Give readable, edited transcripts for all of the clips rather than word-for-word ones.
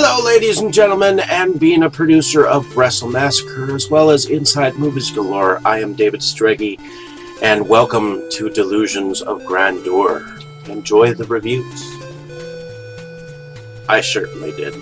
Hello, ladies and gentlemen, and being a producer of Wrestle Massacre as well as Inside Movies Galore, I am David Strege, and welcome to Delusions of Grandeur. Enjoy the reviews. I certainly did.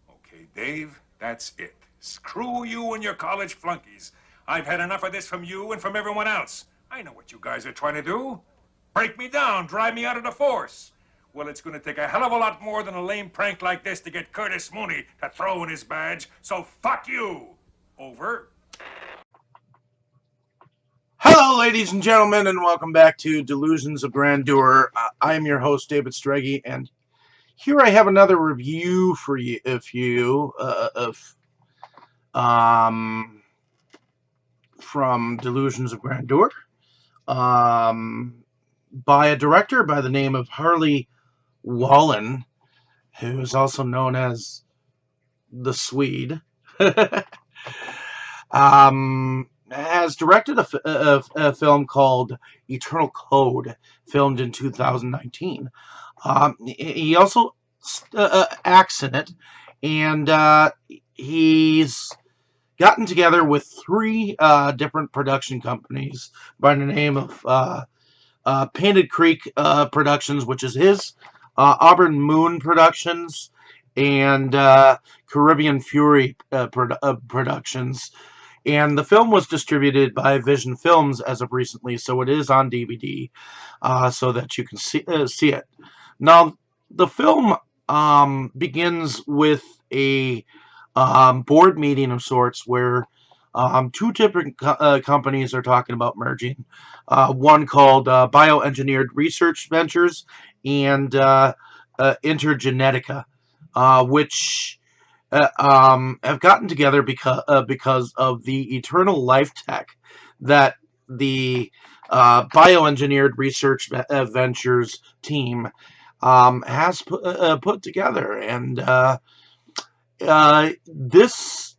Okay, Dave, that's it. Screw you and your college flunkies. I've had enough of this from you and from everyone else. I know what you guys are trying to do. Break me down, drive me out of the force. Well, it's going to take a hell of a lot more than a lame prank like this to get Curtis Mooney to throw in his badge, so fuck you. Over. Hello, ladies and gentlemen, and welcome back to Delusions of Grandeur. I am your host, David Strege, and here I have another review for you, from Delusions of Grandeur, by a director by the name of Harley Wallen, who is also known as the Swede. Has directed a film called Eternal Code, filmed in 2019. He also acts in it, and he's gotten together with three different production companies by the name of Painted Creek Productions, which is his, Auburn Moon Productions, and Caribbean Fury Productions. And the film was distributed by Vision Films as of recently, so it is on DVD, so that you can see it. Now, the film begins with a board meeting of sorts where two different companies are talking about merging. One called Bioengineered Research Ventures and Intergenetica, which have gotten together because of the eternal life tech that the Bioengineered Research Ventures team has put together. And this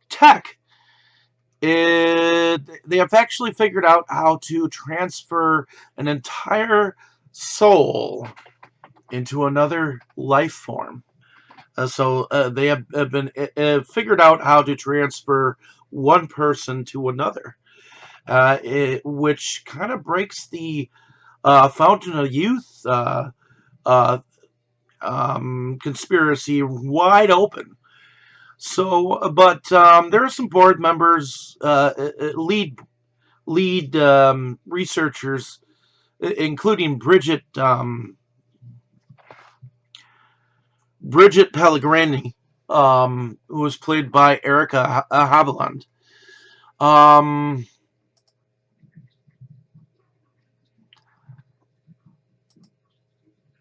tech, they have actually figured out how to transfer an entire soul into another life form. So they have been figured out how to transfer one person to another, which kind of breaks the Fountain of Youth conspiracy wide open. So, but there are some board members, lead researchers, including Bridget Pellegrini, who was played by Erica Haviland.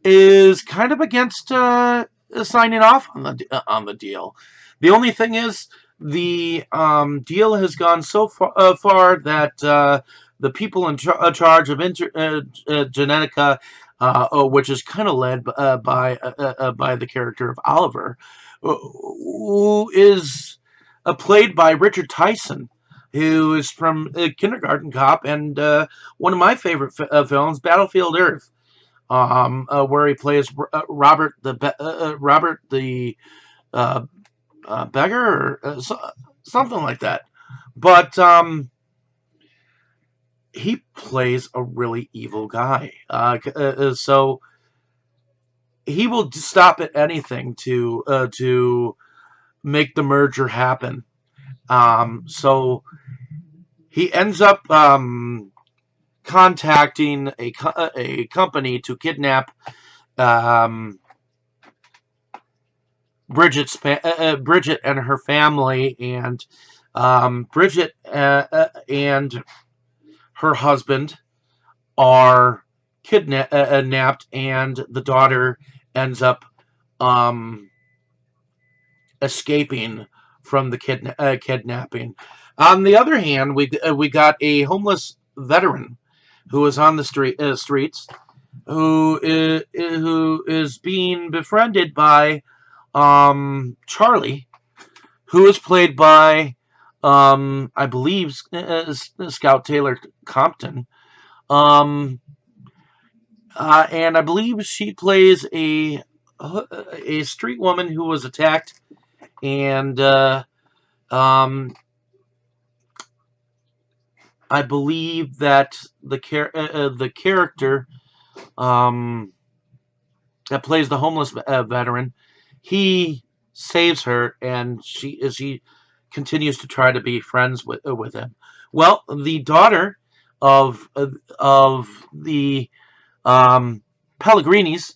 Is kind of against signing off on the deal. The only thing is, the deal has gone so far that the people in charge of Genetica, which is kind of led by the character of Oliver, who is played by Richard Tyson, who is from Kindergarten Cop and one of my favorite films, Battlefield Earth, where he plays Robert the beggar, or something like that. But he plays a really evil guy. So he will stop at anything to make the merger happen. So he ends up contacting a company to kidnap um, Bridget and her family, and Bridget and her husband are kidnapped, and the daughter ends up um, escaping from the kidnapping. On the other hand, we got a homeless veteran who is on the streets, who is being befriended by Charlie, who is played by I believe Scout Taylor Compton. Um, and I believe she plays a street woman who was attacked, and um, I believe that the character um, that plays the homeless veteran, he saves her, and she continues to try to be friends with him. Well, the daughter of the um, Pellegrinis,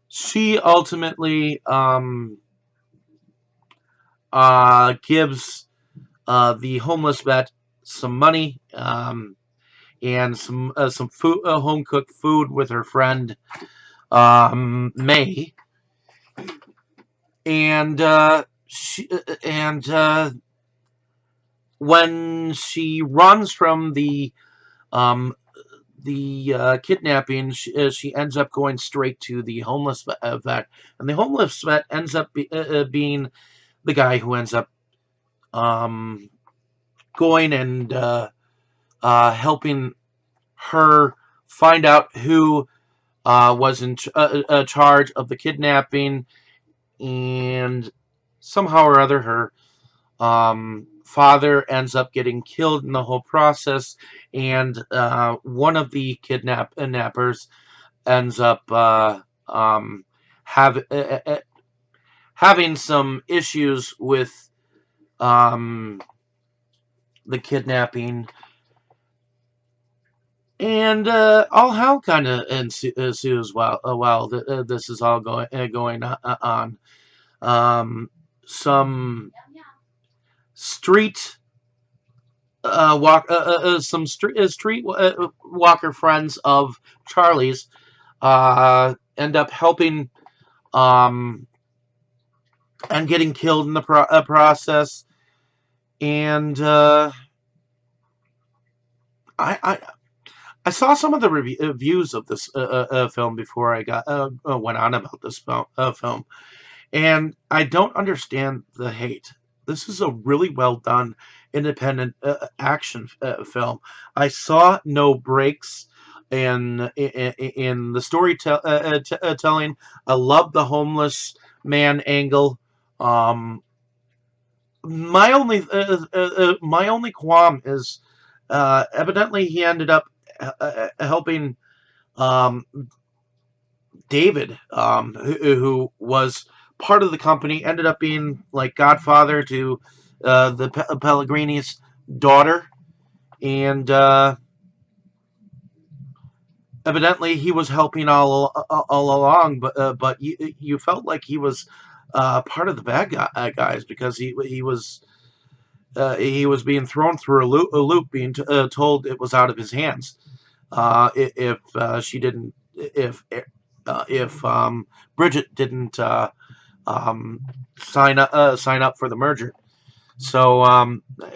she ultimately gives the homeless vet some money, and some food, home cooked food with her friend May, and and when she runs from um, the kidnapping, she ends up going straight to the homeless vet, and the homeless vet ends up being the guy who ends up um, going and helping her find out who was in charge of the kidnapping, and somehow or other her father ends up getting killed in the whole process, and one of the kidnappers ends up have, having some issues with um, the kidnapping, and all hell kind of ensues while this is all going on. Some street some street walker friends of Charlie's end up helping um, and getting killed in the process. And I I saw some of the reviews of this film before I got went on about this film, and I don't understand the hate. This is a really well done independent action film. I saw no breaks in the storytelling. I love the homeless man angle. Um, my only qualm is evidently he ended up helping um, David, who was part of the company, ended up being like godfather to the Pellegrini's daughter, and evidently he was helping all along, but you felt like he was part of the bad guys, because he was being thrown through a loop, being told it was out of his hands if she didn't, if Bridget didn't um, sign up for the merger. So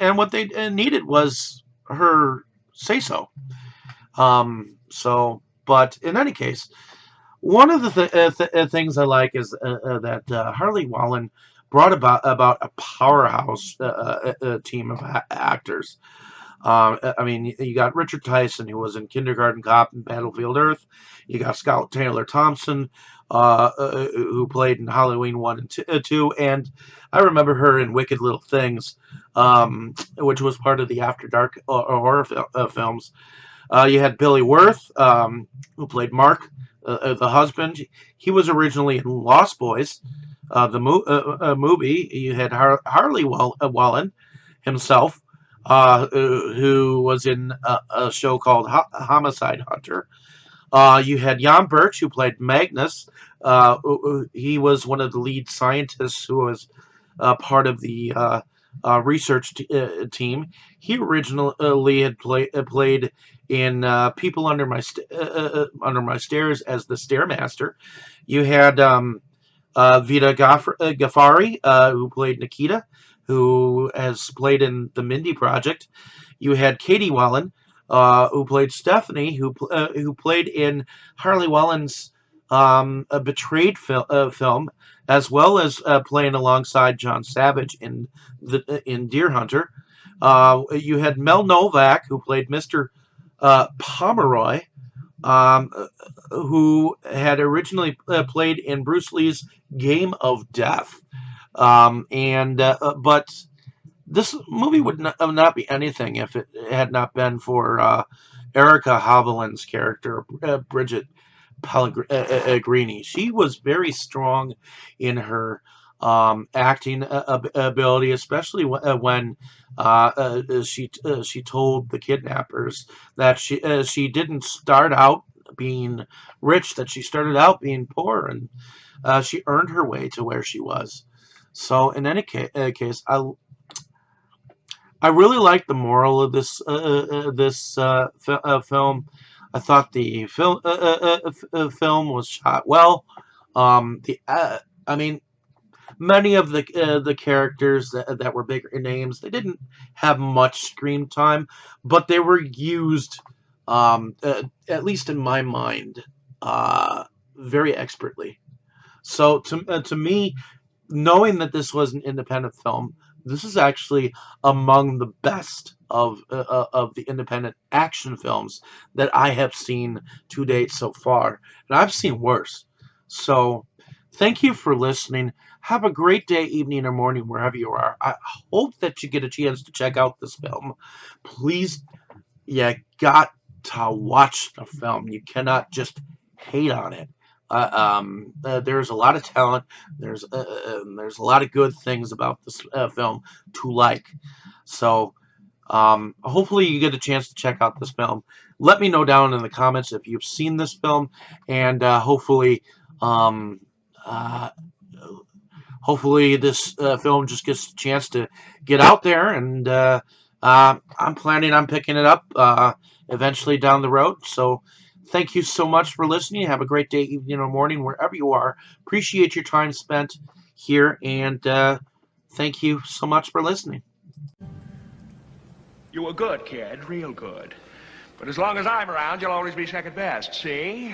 and what they needed was her say so. But in any case, one of the things I like is that Harley Wallen brought about a powerhouse team of actors. I mean, you got Richard Tyson, who was in Kindergarten Cop and Battlefield Earth. You got Scout Taylor Thompson, who played in Halloween 1 and 2. And I remember her in Wicked Little Things, which was part of the After Dark horror films. You had Billy Worth, who played Mark, the husband. He was originally in Lost Boys, the movie. You had Harley Wallen, himself, who was in a show called Homicide Hunter. You had Jan Birch, who played Magnus. He was one of the lead scientists who was part of the research team. He originally had played in People Under My Stairs as the Stairmaster. You had Vida Ghaffari, who played Nikita, who has played in the Mindy Project. You had Katie Wallen, who played Stephanie, who played in Harley Wallen's a Betrayed film, as well as playing alongside John Savage in Deer Hunter. You had Mel Novak, who played Mr. Pomeroy, um, who had originally played in Bruce Lee's Game of Death. And But this movie would not be anything if it had not been for Erica Haviland's character, Bridget Pellegrini. She was very strong in her acting ability, especially when she told the kidnappers that she didn't start out being rich, that she started out being poor, and she earned her way to where she was. So in any case, I really like the moral of this film. I thought the film was shot well. The I mean, many of the characters that were bigger names, they didn't have much screen time, but they were used, at least in my mind, very expertly. So to me, knowing that this was an independent film, this is actually among the best of the independent action films that I have seen to date so far, and I've seen worse. So, thank you for listening. Have a great day, evening, or morning, wherever you are. I hope that you get a chance to check out this film. Please, you got to watch the film. You cannot just hate on it. There's a lot of talent. There's a lot of good things about this film to like. So hopefully you get a chance to check out this film. Let me know down in the comments if you've seen this film, and um, uh, hopefully this film just gets a chance to get out there. And I'm planning on picking it up eventually down the road. So thank you so much for listening. Have a great day, evening, or morning, wherever you are. Appreciate your time spent here, and thank you so much for listening. You were good, kid, real good. But as long as I'm around, you'll always be second best, see?